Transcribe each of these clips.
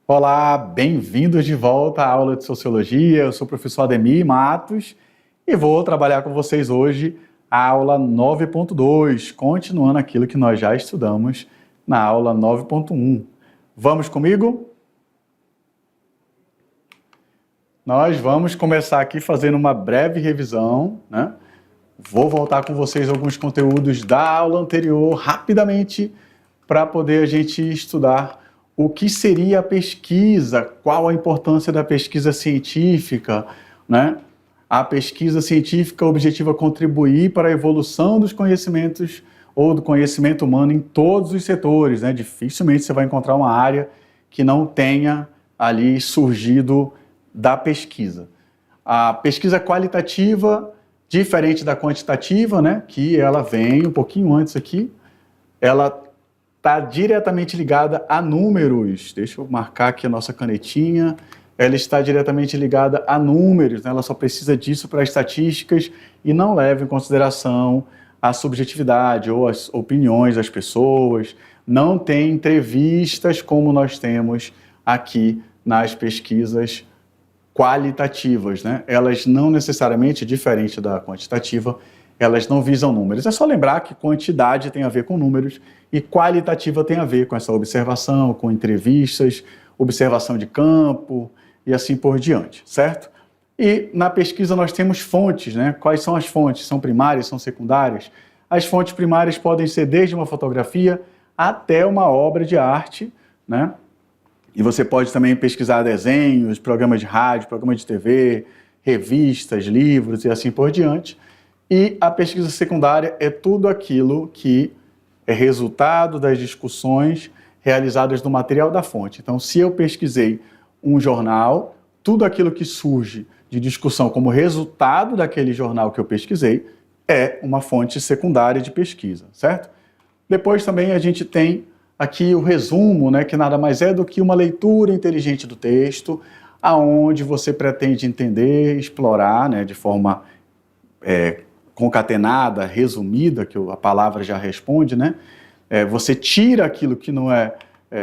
Olá, bem-vindos de volta à aula de Sociologia. Eu sou o professor Ademir Matos e vou trabalhar com vocês hoje a aula 9.2, continuando aquilo que nós já estudamos na aula 9.1. Vamos comigo? Nós vamos começar aqui fazendo uma breve revisão, né? Vou voltar com vocês alguns conteúdos da aula anterior rapidamente para poder a gente estudar o que seria a pesquisa, qual a importância da pesquisa científica, né? A pesquisa científica objetiva contribuir para a evolução dos conhecimentos ou do conhecimento humano em todos os setores, né? Dificilmente você vai encontrar uma área que não tenha ali surgido da pesquisa. A pesquisa qualitativa, diferente da quantitativa, né? Que ela vem um pouquinho antes aqui, ela está diretamente ligada a números. Deixa eu marcar aqui a nossa canetinha. Ela está diretamente ligada a números, né? Ela só precisa disso para estatísticas e não leva em consideração a subjetividade ou as opiniões das pessoas. Não tem entrevistas como nós temos aqui nas pesquisas qualitativas, né? Elas não necessariamente, diferente da quantitativa, elas não visam números. É só lembrar que quantidade tem a ver com números e qualitativa tem a ver com essa observação, com entrevistas, observação de campo e assim por diante, certo? E na pesquisa nós temos fontes, né? Quais são as fontes? São primárias, são secundárias? As fontes primárias podem ser desde uma fotografia até uma obra de arte, né? E você pode também pesquisar desenhos, programas de rádio, programas de TV, revistas, livros e assim por diante. E a pesquisa secundária é tudo aquilo que é resultado das discussões realizadas no material da fonte. Então, se eu pesquisei um jornal, tudo aquilo que surge de discussão como resultado daquele jornal que eu pesquisei é uma fonte secundária de pesquisa, certo? Depois também a gente tem aqui o resumo, né, que nada mais é do que uma leitura inteligente do texto, aonde você pretende entender, explorar, né, de forma concatenada, resumida, que a palavra já responde, né? Você tira aquilo que não é...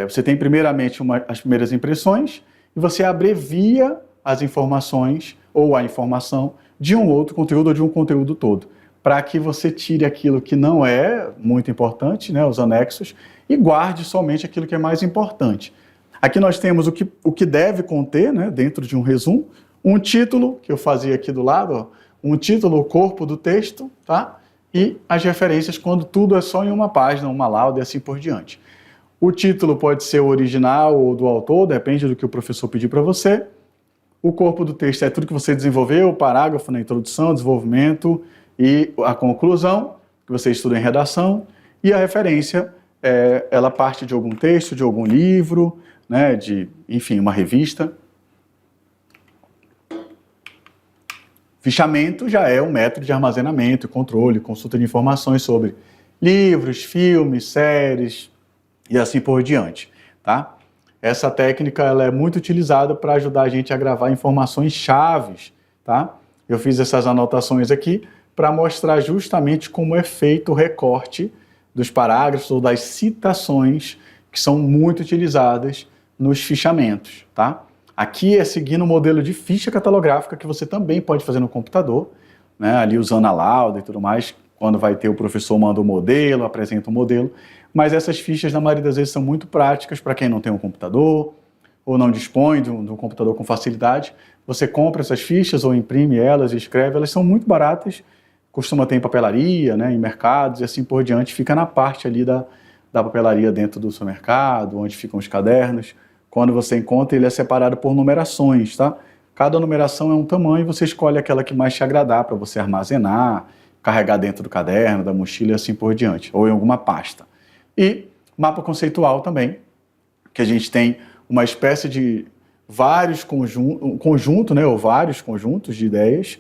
você tem primeiramente as primeiras impressões e você abrevia as informações ou a informação de um outro conteúdo ou de um conteúdo todo, para que você tire aquilo que não é muito importante, né, os anexos, e guarde somente aquilo que é mais importante. Aqui nós temos o que deve conter, né, dentro de um resumo, um título, que eu fazia aqui do lado, ó, um título, o corpo do texto, tá? E as referências quando tudo é só em uma página, uma lauda e assim por diante. O título pode ser o original ou do autor, depende do que o professor pedir para você. O corpo do texto é tudo que você desenvolveu, o parágrafo na introdução, desenvolvimento e a conclusão, que você estuda em redação. E a referência, ela parte de algum texto, de algum livro, né, enfim, uma revista. Fichamento já é um método de armazenamento, controle, consulta de informações sobre livros, filmes, séries e assim por diante, tá? Essa técnica ela é muito utilizada para ajudar a gente a gravar informações chaves, tá? Eu fiz essas anotações aqui para mostrar justamente como é feito o recorte dos parágrafos ou das citações que são muito utilizadas nos fichamentos, tá? Aqui é seguindo o modelo de ficha catalográfica que você também pode fazer no computador, né, ali usando a lauda e tudo mais, quando vai ter o professor manda o modelo, apresenta o modelo, mas essas fichas na maioria das vezes são muito práticas para quem não tem um computador ou não dispõe de um computador com facilidade. Você compra essas fichas ou imprime elas e escreve, elas são muito baratas, costuma ter em papelaria, né, em mercados e assim por diante, fica na parte ali da papelaria dentro do seu mercado, onde ficam os cadernos. Quando você encontra, ele é separado por numerações, tá? Cada numeração é um tamanho e você escolhe aquela que mais te agradar para você armazenar, carregar dentro do caderno, da mochila e assim por diante, ou em alguma pasta. E mapa conceitual também, que a gente tem uma espécie de vários conjuntos, né, ou vários conjuntos de ideias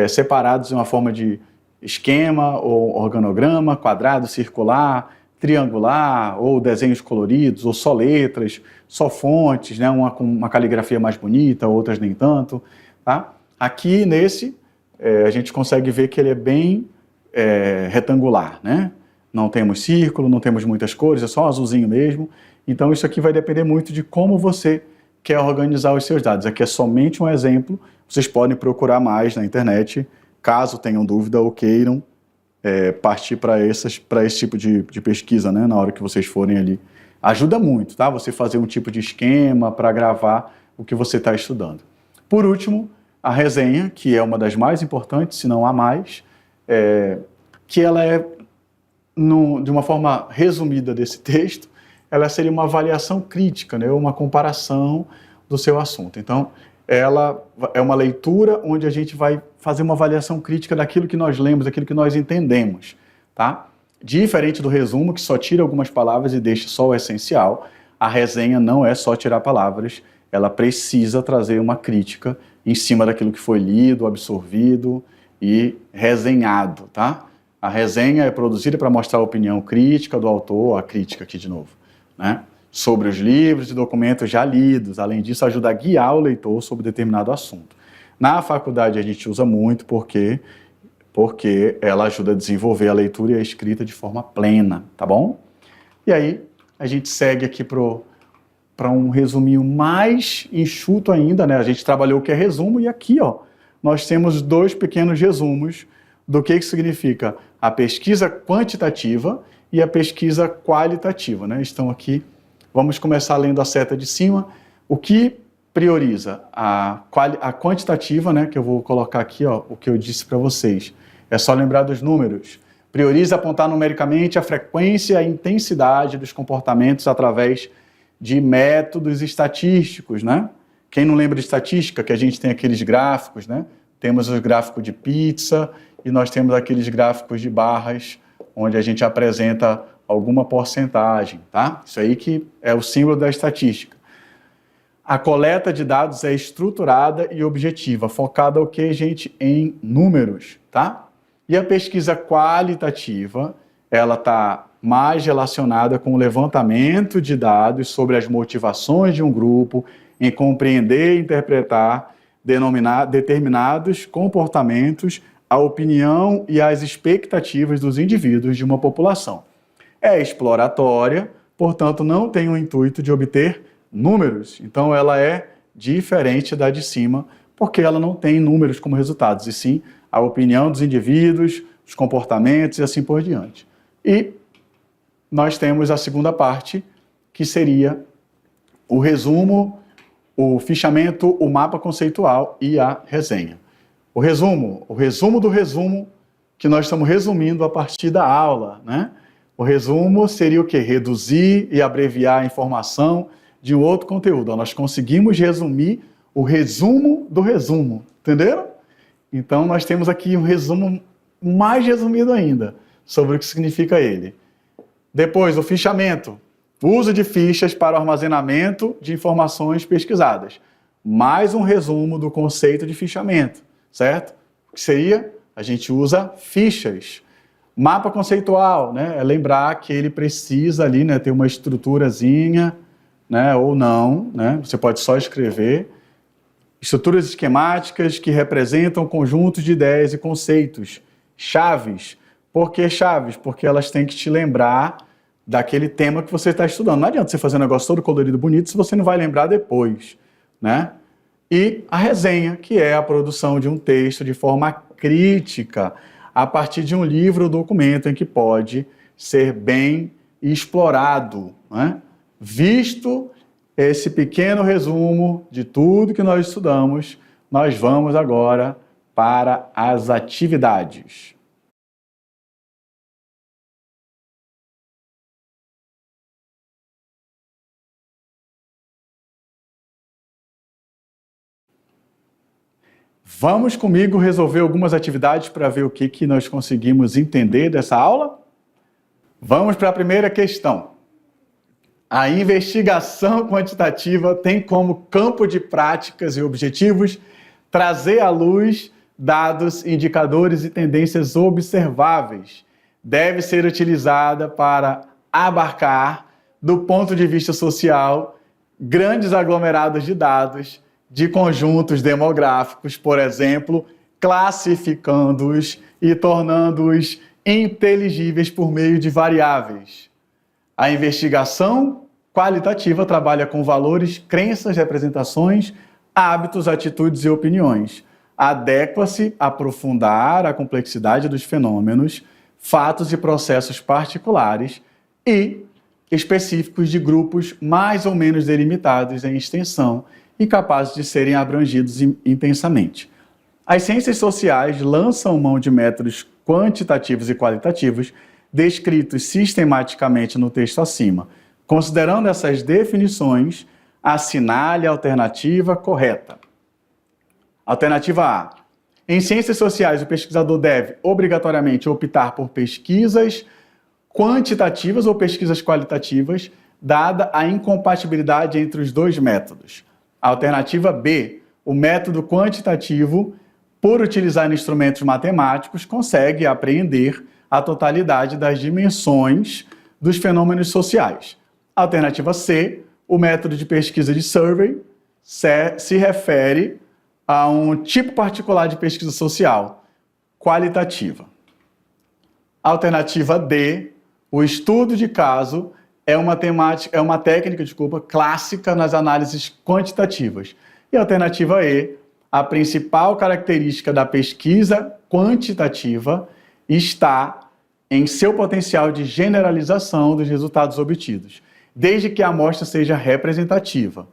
separados em uma forma de esquema ou organograma, quadrado, circular, triangular, ou desenhos coloridos, ou só letras, só fontes, né, com uma caligrafia mais bonita, outras nem tanto, tá? Aqui nesse, a gente consegue ver que ele é bem retangular, né? Não temos círculo, não temos muitas cores, é só um azulzinho mesmo. Então isso aqui vai depender muito de como você quer organizar os seus dados. Aqui é somente um exemplo, vocês podem procurar mais na internet, caso tenham dúvida ou queiram partir para esse tipo de pesquisa, né, na hora que vocês forem ali. Ajuda muito, tá? Você fazer um tipo de esquema para gravar o que você está estudando. Por último, a resenha, que é uma das mais importantes, se não a mais, que ela é, de uma forma resumida desse texto, ela seria uma avaliação crítica, né, uma comparação do seu assunto. Então, ela é uma leitura onde a gente vai fazer uma avaliação crítica daquilo que nós lemos, daquilo que nós entendemos, tá? Diferente do resumo, que só tira algumas palavras e deixa só o essencial, a resenha não é só tirar palavras, ela precisa trazer uma crítica em cima daquilo que foi lido, absorvido e resenhado, tá? A resenha é produzida para mostrar a opinião crítica do autor, a crítica aqui de novo, né? Sobre os livros e documentos já lidos. Além disso, ajuda a guiar o leitor sobre determinado assunto. Na faculdade a gente usa muito porque ela ajuda a desenvolver a leitura e a escrita de forma plena, tá bom? E aí a gente segue aqui para um resuminho mais enxuto ainda, né? A gente trabalhou o que é resumo e aqui, ó, nós temos 2 pequenos resumos do que significa a pesquisa quantitativa e a pesquisa qualitativa, né? Estão aqui. Vamos começar lendo a seta de cima. O que prioriza? A quantitativa, né, que eu vou colocar aqui, ó, o que eu disse para vocês. É só lembrar dos números. Prioriza apontar numericamente a frequência e a intensidade dos comportamentos através de métodos estatísticos, né? Quem não lembra de estatística, que a gente tem aqueles gráficos, né? Temos os gráficos de pizza e nós temos aqueles gráficos de barras, onde a gente apresenta alguma porcentagem, tá? Isso aí que é o símbolo da estatística. A coleta de dados é estruturada e objetiva, focada o que, gente? Em números, tá? E a pesquisa qualitativa, ela está mais relacionada com o levantamento de dados sobre as motivações de um grupo, em compreender e interpretar determinados comportamentos, a opinião e as expectativas dos indivíduos de uma população. É exploratória, portanto, não tem o intuito de obter números. Então, ela é diferente da de cima, porque ela não tem números como resultados, e sim a opinião dos indivíduos, os comportamentos e assim por diante. E nós temos a segunda parte, que seria o resumo, o fichamento, o mapa conceitual e a resenha. O resumo do resumo, que nós estamos resumindo a partir da aula, né? O resumo seria o quê? Reduzir e abreviar a informação de um outro conteúdo. Nós conseguimos resumir o resumo do resumo, entenderam? Então, nós temos aqui um resumo mais resumido ainda sobre o que significa ele. Depois, o fichamento. Uso de fichas para o armazenamento de informações pesquisadas. Mais um resumo do conceito de fichamento, certo? O que seria? A gente usa fichas. Mapa conceitual, né? É lembrar que ele precisa ali, né, ter uma estruturazinha, né, ou não, né? Você pode só escrever. Estruturas esquemáticas que representam conjuntos de ideias e conceitos. Chaves. Por que chaves? Porque elas têm que te lembrar daquele tema que você está estudando. Não adianta você fazer um negócio todo colorido, bonito, se você não vai lembrar depois, né? E a resenha, que é a produção de um texto de forma crítica, a partir de um livro ou documento em que pode ser bem explorado, né? Visto esse pequeno resumo de tudo que nós estudamos, nós vamos agora para as atividades. Vamos comigo resolver algumas atividades para ver o que nós conseguimos entender dessa aula? Vamos para a primeira questão. A investigação quantitativa tem como campo de práticas e objetivos trazer à luz dados, indicadores e tendências observáveis. Deve ser utilizada para abarcar, do ponto de vista social, grandes aglomerados de dados de conjuntos demográficos, por exemplo, classificando-os e tornando-os inteligíveis por meio de variáveis. A investigação Qualitativa trabalha com valores, crenças, representações, hábitos, atitudes e opiniões. Adequa-se a aprofundar a complexidade dos fenômenos, fatos e processos particulares e específicos de grupos mais ou menos delimitados em extensão e capazes de serem abrangidos intensamente. As ciências sociais lançam mão de métodos quantitativos e qualitativos descritos sistematicamente no texto acima. Considerando essas definições, assinale a alternativa correta. Alternativa A. Em ciências sociais, o pesquisador deve obrigatoriamente optar por pesquisas quantitativas ou pesquisas qualitativas, dada a incompatibilidade entre os dois métodos. Alternativa B. O método quantitativo, por utilizar instrumentos matemáticos, consegue apreender a totalidade das dimensões dos fenômenos sociais. Alternativa C, o método de pesquisa de survey se refere a um tipo particular de pesquisa social, qualitativa. Alternativa D, o estudo de caso é uma técnica clássica nas análises quantitativas. E alternativa E, a principal característica da pesquisa quantitativa está em seu potencial de generalização dos resultados obtidos, desde que a amostra seja representativa.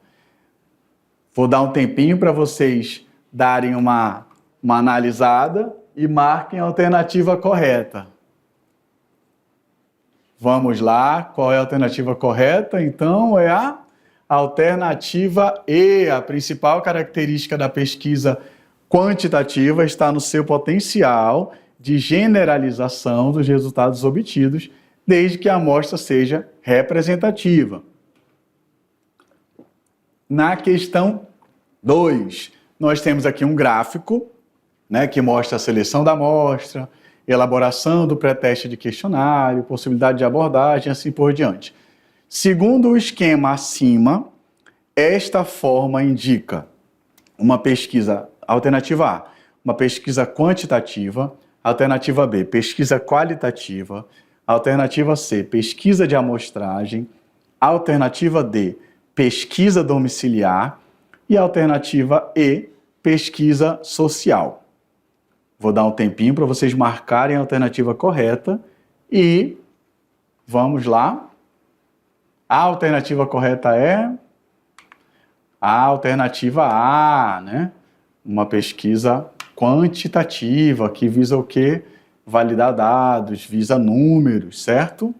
Vou dar um tempinho para vocês darem uma analisada e marquem a alternativa correta. Vamos lá, qual é a alternativa correta? Então, é a alternativa E. A principal característica da pesquisa quantitativa está no seu potencial de generalização dos resultados obtidos, desde que a amostra seja representativa. Na questão 2, nós temos aqui um gráfico, né, que mostra a seleção da amostra, elaboração do pré-teste de questionário, possibilidade de abordagem, assim por diante. Segundo o esquema acima, esta forma indica uma pesquisa, alternativa A, uma pesquisa quantitativa, alternativa B, pesquisa qualitativa, alternativa C, pesquisa de amostragem, alternativa D, pesquisa domiciliar e alternativa E, pesquisa social. Vou dar um tempinho para vocês marcarem a alternativa correta e vamos lá. A alternativa correta é a alternativa A, né? Uma pesquisa quantitativa que visa o quê? Validar dados, visa números, certo?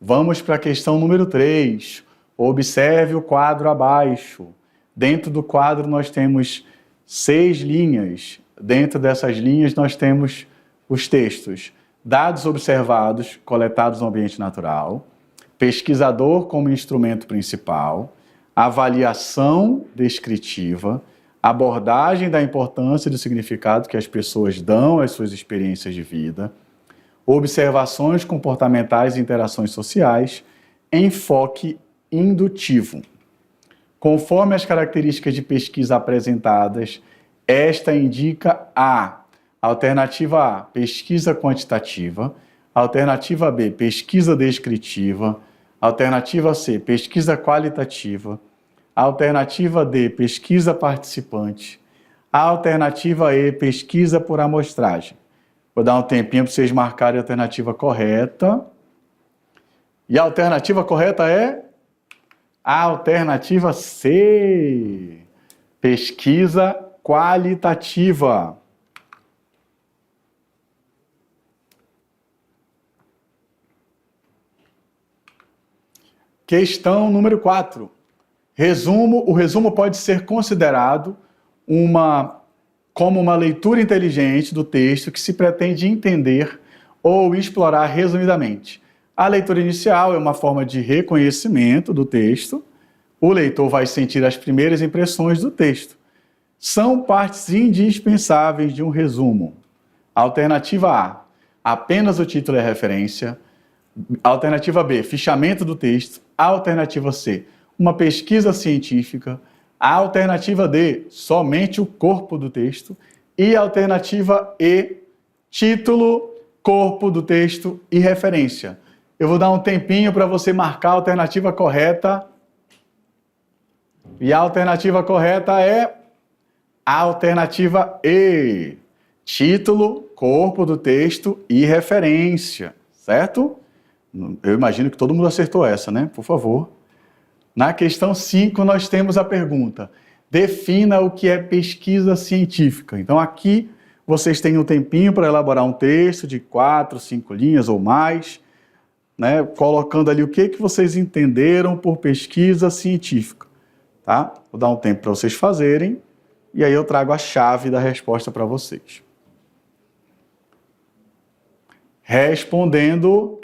Vamos para a questão número 3. Observe o quadro abaixo. Dentro do quadro nós temos 6 linhas. Dentro dessas linhas nós temos os textos: dados observados, coletados no ambiente natural, pesquisador como instrumento principal, avaliação descritiva, abordagem da importância e do significado que as pessoas dão às suas experiências de vida, observações comportamentais e interações sociais, enfoque indutivo. Conforme as características de pesquisa apresentadas, esta indica a alternativa A, pesquisa quantitativa, alternativa B, pesquisa descritiva, alternativa C, pesquisa qualitativa, alternativa D, pesquisa participante, alternativa E, pesquisa por amostragem. Vou dar um tempinho para vocês marcarem a alternativa correta. E a alternativa correta é a alternativa C, pesquisa qualitativa. Questão número 4. O resumo pode ser considerado como uma leitura inteligente do texto que se pretende entender ou explorar resumidamente. A leitura inicial é uma forma de reconhecimento do texto. O leitor vai sentir as primeiras impressões do texto. São partes indispensáveis de um resumo. Alternativa A, apenas o título é referência. Alternativa B, fichamento do texto. Alternativa C, uma pesquisa científica. Alternativa D, somente o corpo do texto. E alternativa E, título, corpo do texto e referência. Eu vou dar um tempinho para você marcar a alternativa correta. E a alternativa correta é a alternativa E. Título, corpo do texto e referência, certo? Eu imagino que todo mundo acertou essa, né? Por favor. Na questão 5, nós temos a pergunta: defina o que é pesquisa científica. Então, aqui vocês têm um tempinho para elaborar um texto de 4, 5 linhas ou mais, né? Colocando ali o que vocês entenderam por pesquisa científica. Tá? Vou dar um tempo para vocês fazerem e aí eu trago a chave da resposta para vocês. Respondendo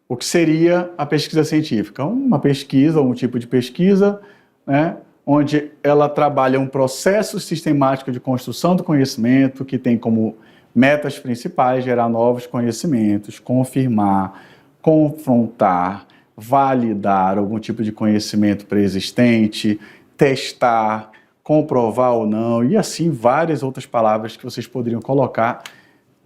o que seria a pesquisa científica. Uma pesquisa, ou um tipo de pesquisa, né, onde ela trabalha um processo sistemático de construção do conhecimento que tem como metas principais gerar novos conhecimentos, confirmar, confrontar, validar algum tipo de conhecimento pré-existente, testar, comprovar ou não, e assim várias outras palavras que vocês poderiam colocar,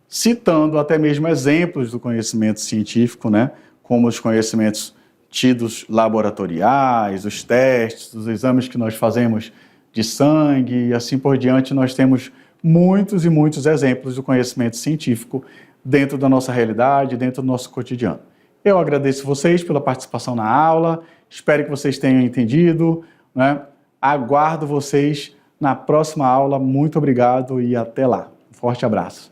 citando até mesmo exemplos do conhecimento científico, né? Como os conhecimentos tidos laboratoriais, os testes, os exames que nós fazemos de sangue e assim por diante. Nós temos muitos e muitos exemplos do conhecimento científico dentro da nossa realidade, dentro do nosso cotidiano. Eu agradeço vocês pela participação na aula, espero que vocês tenham entendido, né? Aguardo vocês na próxima aula. Muito obrigado e até lá. Um forte abraço.